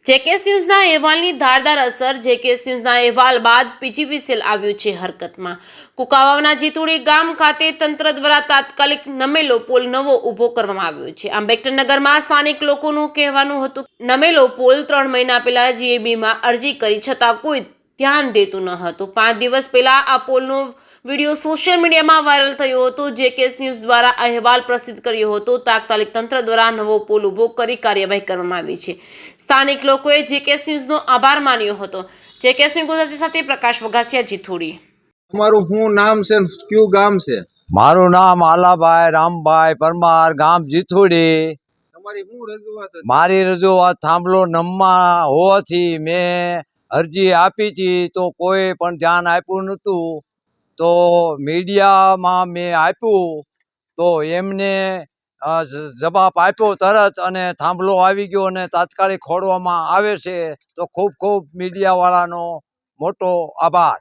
જેકેએસ ન્યૂઝના અહેવાલની ધારદાર અસર જેકેએસ ન્યૂઝના અહેવાલ બાદ પીજીવીસીએલ આવ્યું છે હરકતમાં। કુકાવાવના જીતુડી ગામ ખાતે તંત્ર દ્વારા તાત્કાલિક નમેલો પુલ નવો ઊભો કરવામાં આવ્યો છે। આંબેડકરનગરમાં સ્થાનિક લોકોનું કહેવાનું હતું નમેલો પુલ 3 મહિના પહેલા જીએબીમાં અરજી કરી છતાં કોઈ ધ્યાન દેતું ન હતું। 5 દિવસ પહેલા આ પુલનો વિડીયો સોશિયલ મીડિયામાં વાયરલ થયો હતો। જેકેએસ ન્યૂઝ દ્વારા અહેવાલ પ્રસિદ્ધ કર્યો હતો। તાત્કાલિક તંત્ર દ્વારા નવો પુલ ઊભો કરી કાર્યવાહી કરવામાં આવી છે। સ્થાનિક લોકોએ જેકેએસ ન્યૂઝનો આભાર માન્યો હતો। જેકેએસ ન્યૂઝ ગુજરાતી સાથે પ્રકાશ વઘાસિયા, જીથોડી। તમારું શું નામ છે, કયું ગામ છે? મારું નામ આલાભાઈ રામભાઈ પરમાર, ગામ જીથોડી। તમારી શું રજૂઆત હતી? મારી રજૂઆત થાંભલો નમમાં હોવાથી મેં અરજી આપી હતી તો કોઈ પણ ધ્યાન આપ્યું નહોતું। તો મીડિયામાં મેં આપ્યું તો એમને જવાબ આપ્યો તરત અને થાંભલો આવી ગયો અને તાત્કાલિક ખોડવામાં આવે છે। તો ખૂબ ખૂબ મીડિયાવાળાનો મોટો આભાર।